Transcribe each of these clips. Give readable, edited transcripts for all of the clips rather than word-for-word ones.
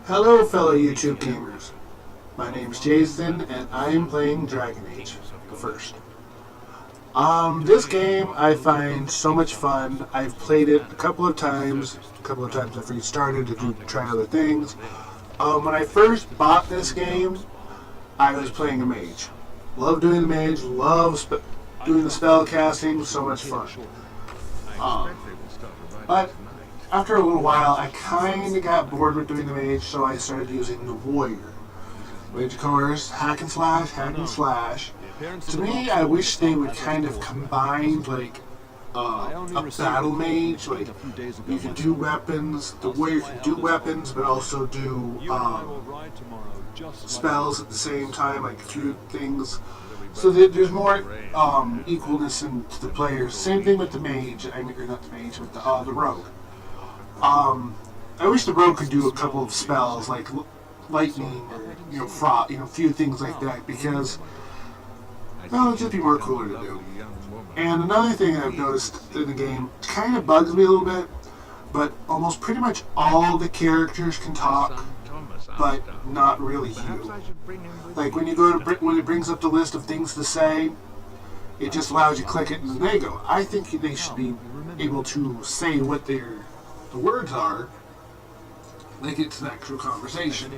Hello fellow YouTube gamers, my name's Jason and I'm playing Dragon Age, the first. This game I find so much fun. I've played it a couple of times I've restarted to try other things. When I first bought this game, I was playing a mage. Love doing the mage, love doing the spell casting, so much fun. But after a little while, I kind of got bored with doing the mage, so I started using the warrior. Which, of course, hack and slash. To me, I wish they would kind of combine, like, a battle mage. Like, you can do weapons, the warrior can do weapons, but also do spells at the same time, like a few things. So there's more equalness in the players. Same thing with the mage, or not the mage, but the rogue. I wish the rogue could do a couple of spells like lightning or frost, a few things like that, because it'd just be more cooler to do. And another thing I've noticed in the game kind of bugs me a little bit, but almost pretty much all the characters can talk, but not really you. Like when you go to when it brings up the list of things to say, it just allows you to click it and then they go. I think they should be able to say what the words are, like it's an actual conversation.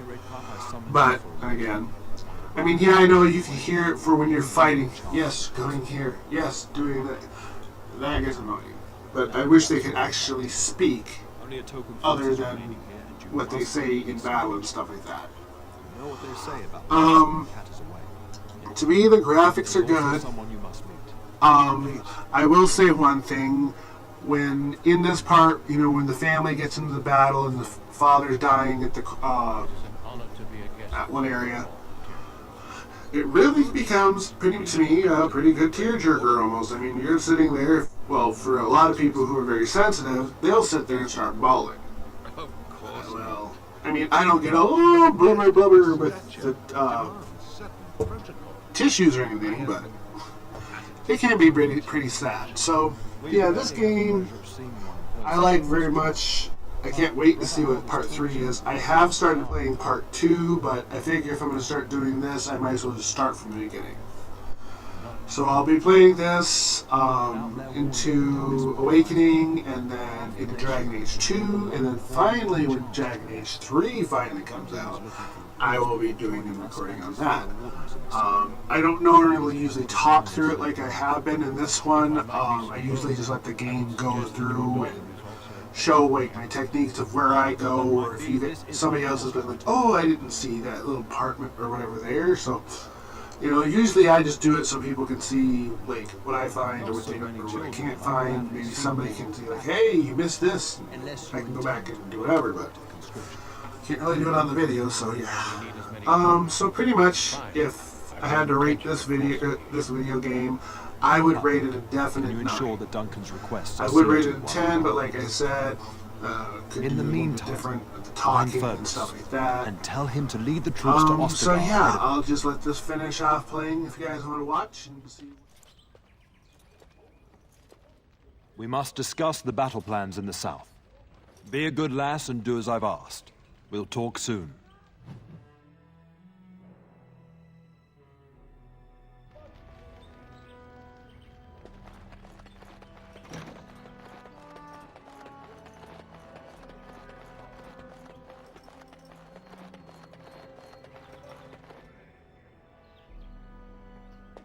But again, I mean, yeah, I know you can hear it for when you're fighting. Yes, going here. Yes, doing that. That gets annoying. But I wish they could actually speak other than what they say in battle and stuff like that. To me, the graphics are good. I will say one thing. When in this part, when the family gets into the battle and the father's dying at the at one area, it really becomes pretty good tearjerker almost. I mean, you're sitting there. Well, for a lot of people who are very sensitive, they'll sit there and start bawling. Well, I mean, I don't get all blubber with the tissues or anything, but it can be pretty sad. So. Yeah, this game I like very much. I can't wait to see what part 3 is. I have started playing part 2, but I figure if I'm going to start doing this, I might as well just start from the beginning. So I'll be playing this into Awakening, and then into Dragon Age 2, and then finally when Dragon Age 3 finally comes out, I will be doing a recording on that. I don't normally usually talk through it like I have been in this one. I usually just let the game go through and show like my techniques of where I go, or if somebody else has been like, oh, I didn't see that little part or whatever there. So, usually I just do it so people can see like what I find or what I can't find. Maybe somebody can see like, hey, you missed this. I can go back and do whatever, but can't really do it on the video. So yeah. So pretty much, if I had to rate this video game, I would rate it a definite 9. That Duncan's requests I would rate it a 10, but like I said, could in the do meantime, different talking and stuff like that. And tell him to lead the troops to Ostergard. So yeah, I'll just let this finish off playing if you guys want to watch and see. We must discuss the battle plans in the south. Be a good lass and do as I've asked. We'll talk soon.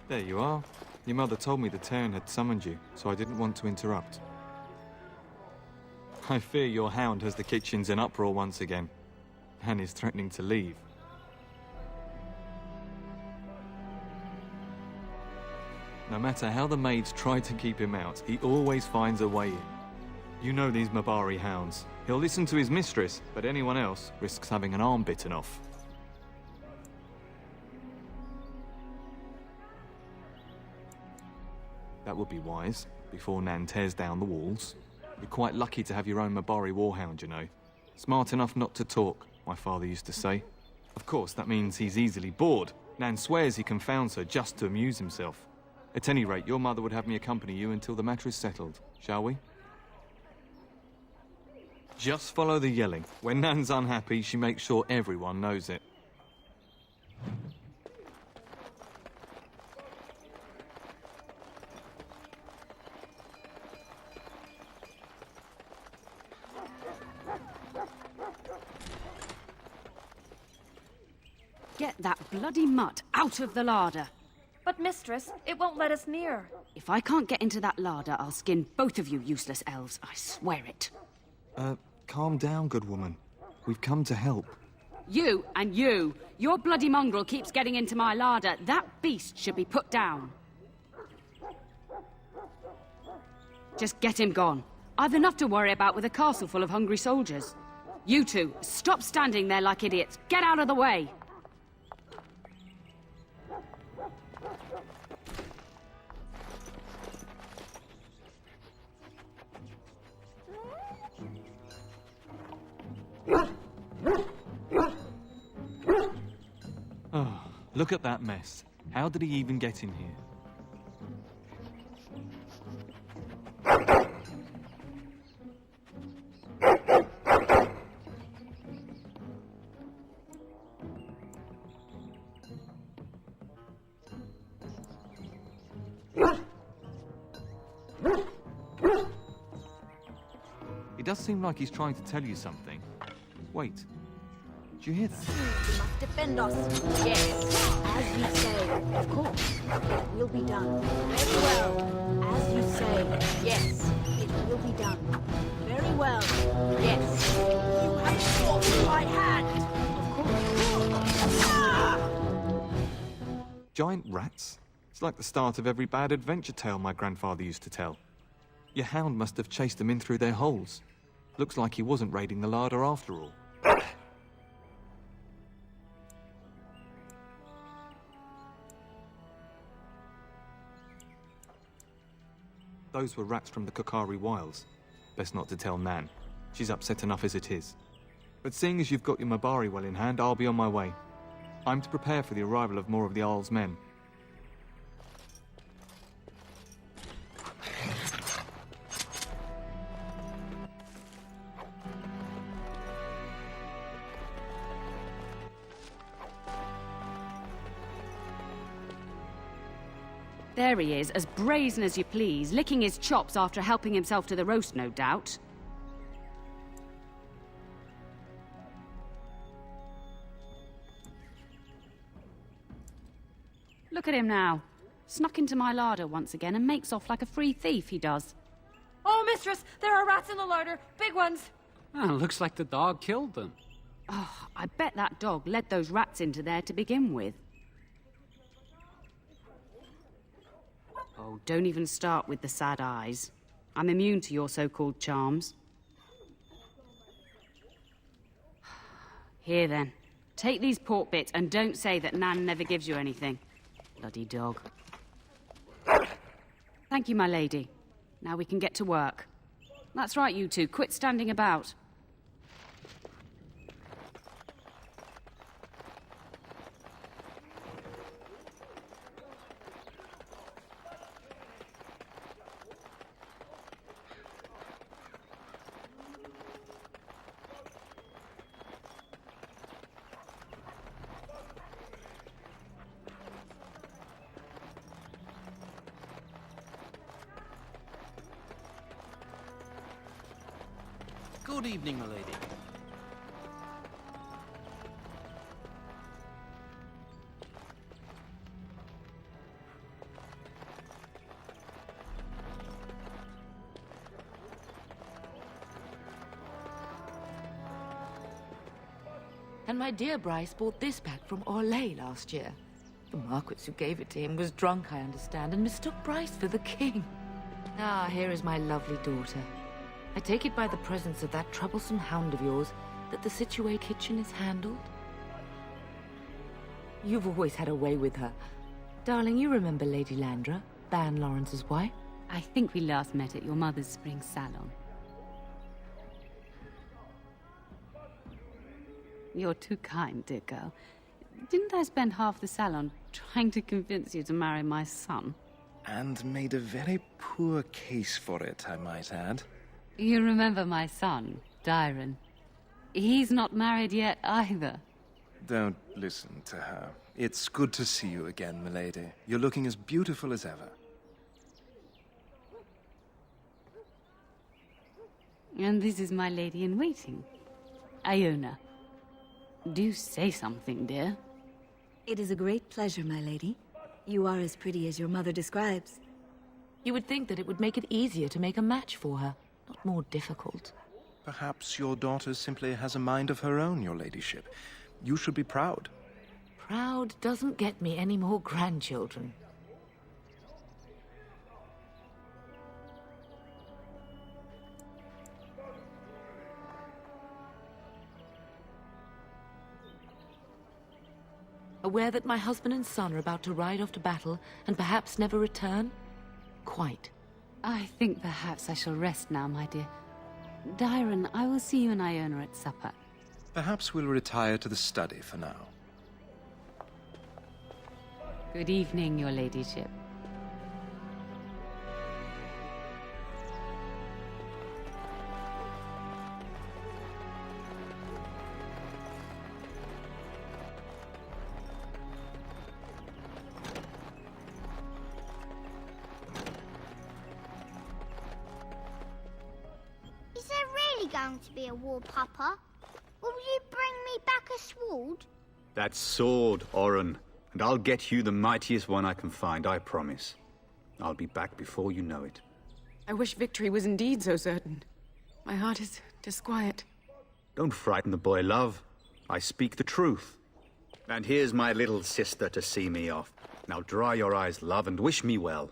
There you are. Your mother told me the Terran had summoned you, so I didn't want to interrupt. I fear your hound has the kitchens in uproar once again, and is threatening to leave. No matter how the maids try to keep him out, he always finds a way in. You know these Mabari hounds. He'll listen to his mistress, but anyone else risks having an arm bitten off. That would be wise, before Nan tears down the walls. You're quite lucky to have your own Mabari warhound, you know. Smart enough not to talk, my father used to say. Of course, that means he's easily bored. Nan swears he confounds her just to amuse himself. At any rate, your mother would have me accompany you until the matter is settled, shall we? Just follow the yelling. When Nan's unhappy, she makes sure everyone knows it. Get that bloody mutt out of the larder. But, mistress, it won't let us near. If I can't get into that larder, I'll skin both of you useless elves. I swear it. Calm down, good woman. We've come to help. You and you. Your bloody mongrel keeps getting into my larder. That beast should be put down. Just get him gone. I've enough to worry about with a castle full of hungry soldiers. You two, stop standing there like idiots. Get out of the way. Oh, look at that mess. How did he even get in here? It does seem like he's trying to tell you something. Wait. Do you hear that? You must defend us. Yes. As you say. Of course. It will be done. Very well. As you say. Yes. It will be done. Very well. Yes. You have fought my hand. Of course. Giant rats? It's like the start of every bad adventure tale my grandfather used to tell. Your hound must have chased them in through their holes. Looks like he wasn't raiding the larder after all. Those were rats from the Kokari Wilds. Best not to tell Nan. She's upset enough as it is. But seeing as you've got your Mabari well in hand, I'll be on my way. I'm to prepare for the arrival of more of the Jarl's men. There he is, as brazen as you please, licking his chops after helping himself to the roast, no doubt. Look at him now. Snuck into my larder once again and makes off like a free thief, he does. Oh, mistress, there are rats in the larder. Big ones. Well, looks like the dog killed them. Oh, I bet that dog led those rats into there to begin with. Oh, don't even start with the sad eyes. I'm immune to your so-called charms. Here then, take these pork bits and don't say that Nan never gives you anything. Bloody dog. Thank you, my lady. Now we can get to work. That's right, you two. Quit standing about. Good evening, my lady. And my dear Bryce bought this back from Orlais last year. The Marquis who gave it to him was drunk, I understand, and mistook Bryce for the king. Ah, here is my lovely daughter. I take it by the presence of that troublesome hound of yours that the Situate kitchen is handled? You've always had a way with her. Darling, you remember Lady Landra, Ban Lawrence's wife? I think we last met at your mother's spring salon. You're too kind, dear girl. Didn't I spend half the salon trying to convince you to marry my son? And made a very poor case for it, I might add. You remember my son, Dyron. He's not married yet either. Don't listen to her. It's good to see you again, milady. You're looking as beautiful as ever. And this is my lady-in-waiting, Iona. Do say something, dear. It is a great pleasure, my lady. You are as pretty as your mother describes. You would think that it would make it easier to make a match for her, not more difficult. Perhaps your daughter simply has a mind of her own, your ladyship. You should be proud. Proud doesn't get me any more grandchildren. Aware that my husband and son are about to ride off to battle and perhaps never return? Quite. I think perhaps I shall rest now, my dear. Dyron, I will see you and Iona at supper. Perhaps we'll retire to the study for now. Good evening, your ladyship. Is there really going to be a war, Papa? Will you bring me back a sword? That sword, Oren. And I'll get you the mightiest one I can find, I promise. I'll be back before you know it. I wish victory was indeed so certain. My heart is disquiet. Don't frighten the boy, love. I speak the truth. And here's my little sister to see me off. Now dry your eyes, love, and wish me well.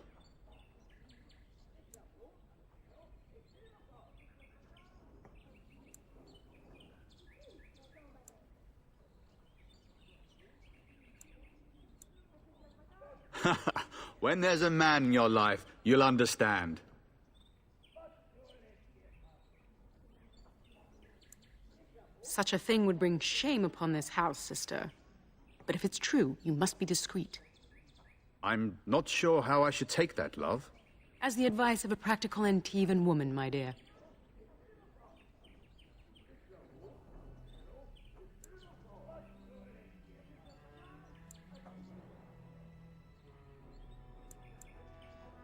When there's a man in your life, you'll understand. Such a thing would bring shame upon this house, sister. But if it's true, you must be discreet. I'm not sure how I should take that, love. As the advice of a practical Antivan woman, my dear.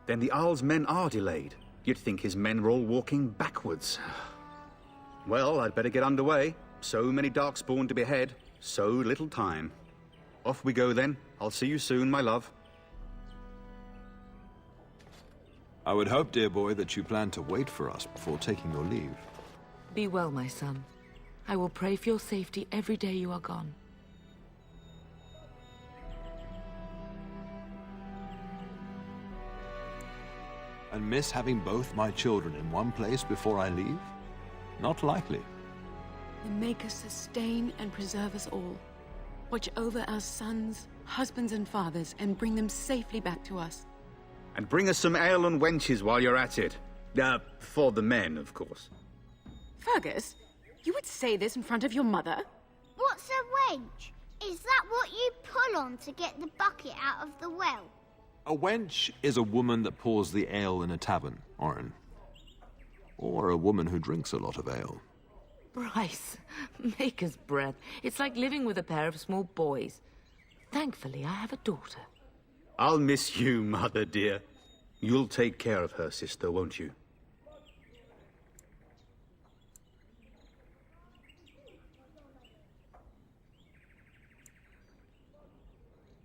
Then the Arl's men are delayed. You'd think his men were all walking backwards. Well, I'd better get underway. So many Darkspawn to behead, so little time. Off we go then. I'll see you soon, my love. I would hope, dear boy, that you plan to wait for us before taking your leave. Be well, my son. I will pray for your safety every day you are gone. And miss having both my children in one place before I leave? Not likely. The Maker sustain and preserve us all. Watch over our sons, husbands and fathers, and bring them safely back to us. And bring us some ale and wenches while you're at it. For the men, of course. Fergus, you would say this in front of your mother? What's a wench? Is that what you pull on to get the bucket out of the well? A wench is a woman that pours the ale in a tavern, Oren. Or a woman who drinks a lot of ale. Bryce, Maker's breath. It's like living with a pair of small boys. Thankfully, I have a daughter. I'll miss you, mother dear. You'll take care of her, sister, won't you?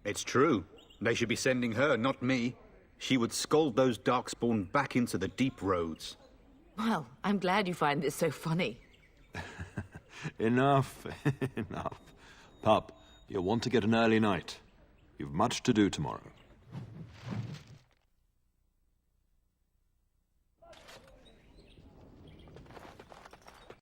It's true. They should be sending her, not me. She would scold those Darkspawn back into the deep roads. Well, I'm glad you find this so funny. Enough, enough. Pup, you'll want to get an early night. You've much to do tomorrow.